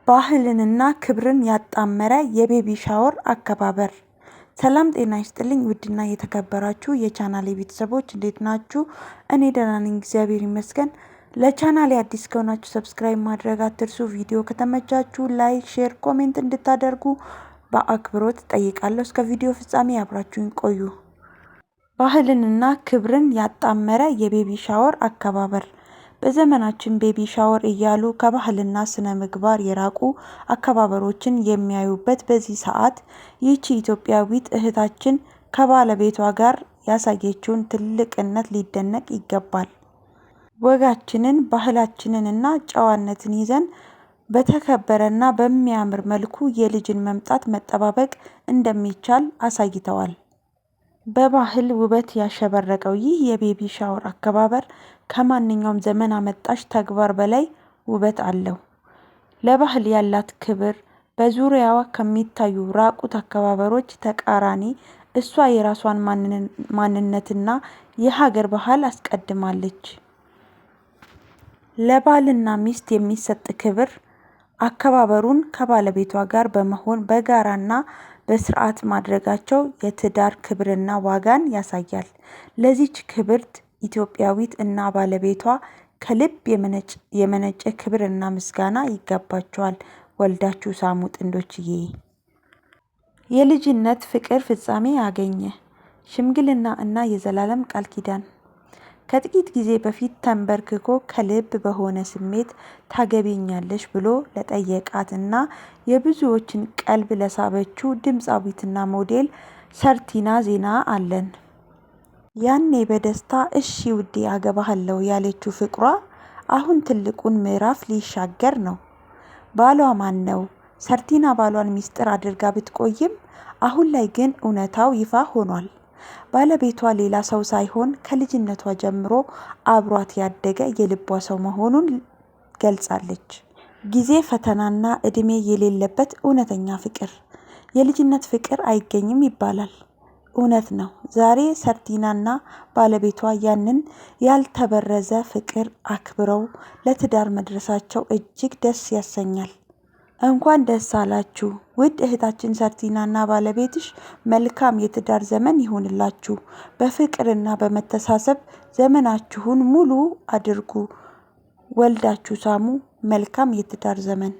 ባህልንና ክብርን ያጣመረ የቤቢ ሻወር አከባበር። ሰላም ጤና ይስጥልኝ ውድና የተከበራችሁ የቻናሌ ቤተሰቦች እንዴት ናችሁ? እኔ ደህና ነኝ እግዚአብሔር ይመስገን። ለቻናሌ አዲስ ከሆናችሁ ሰብስክራይብ ማድረግ አትርሱ። ቪዲዮ ከተመቻችሁ ላይክ፣ ሼር፣ ኮሜንት እንድታደርጉ በአክብሮት ጠይቃለሁ። እስከ ቪዲዮ ፍጻሜ አብራችሁን ቆዩ። ባህልንና ክብርን ያጣመረ የቤቢ ሻወር አከባበር። በዘመናችን ቤቢ ሻወር እያሉ ከባህልና ስነ ምግባር የራቁ አከባበሮችን የሚያዩበት በዚህ ሰዓት ይህች ኢትዮጵያዊት እህታችን ከባለቤቷ ጋር ያሳየችውን ትልቅነት ሊደነቅ ይገባል። ወጋችንን ባህላችንንና ጨዋነትን ይዘን በተከበረና በሚያምር መልኩ የልጅን መምጣት መጠባበቅ እንደሚቻል አሳይተዋል። በባህል ውበት ያሸበረቀው ይህ የቤቢ ሻወር አከባበር ከማንኛውም ዘመን አመጣሽ ተግባር በላይ ውበት አለው። ለባህል ያላት ክብር በዙሪያዋ ከሚታዩ ራቁት አከባበሮች ተቃራኒ እሷ የራሷን ማንነትና የሀገር ባህል አስቀድማለች። ለባልና ሚስት የሚሰጥ ክብር አከባበሩን ከባለቤቷ ጋር በመሆን በጋራና በስርዓት ማድረጋቸው የትዳር ክብርና ዋጋን ያሳያል። ለዚች ክብርት ኢትዮጵያዊት እና ባለቤቷ ከልብ የመነጨ ክብርና ምስጋና ይገባቸዋል። ወልዳችሁ ሳሙ ጥንዶችዬ። የልጅነት ፍቅር ፍጻሜ ያገኘ ሽምግልና እና የዘላለም ቃል ኪዳን። ከጥቂት ጊዜ በፊት ተንበርክኮ ከልብ በሆነ ስሜት ታገቢኛለሽ ብሎ ለጠየቃት እና የብዙዎችን ቀልብ ለሳበችው ድምፃዊትና ሞዴል ሰርቲና ዜና አለን። ያኔ በደስታ እሺ ውዴ አገባሃለሁ ያለችው ፍቅሯ አሁን ትልቁን ምዕራፍ ሊሻገር ነው። ባሏ ማን ነው? ሰርቲና ባሏን ሚስጥር አድርጋ ብትቆይም አሁን ላይ ግን እውነታው ይፋ ሆኗል። ባለቤቷ ሌላ ሰው ሳይሆን ከልጅነቷ ጀምሮ አብሯት ያደገ የልቧ ሰው መሆኑን ገልጻለች። ጊዜ፣ ፈተናና እድሜ የሌለበት እውነተኛ ፍቅር። የልጅነት ፍቅር አይገኝም ይባላል። እውነት ነው። ዛሬ ሰርቲናና ባለቤቷ ያንን ያልተበረዘ ፍቅር አክብረው ለትዳር መድረሳቸው እጅግ ደስ ያሰኛል። እንኳን ደስ አላችሁ ውድ እህታችን ሰርቲናና ባለቤትሽ። መልካም የትዳር ዘመን ይሁንላችሁ። በፍቅርና በመተሳሰብ ዘመናችሁን ሙሉ አድርጉ። ወልዳችሁ ሳሙ። መልካም የትዳር ዘመን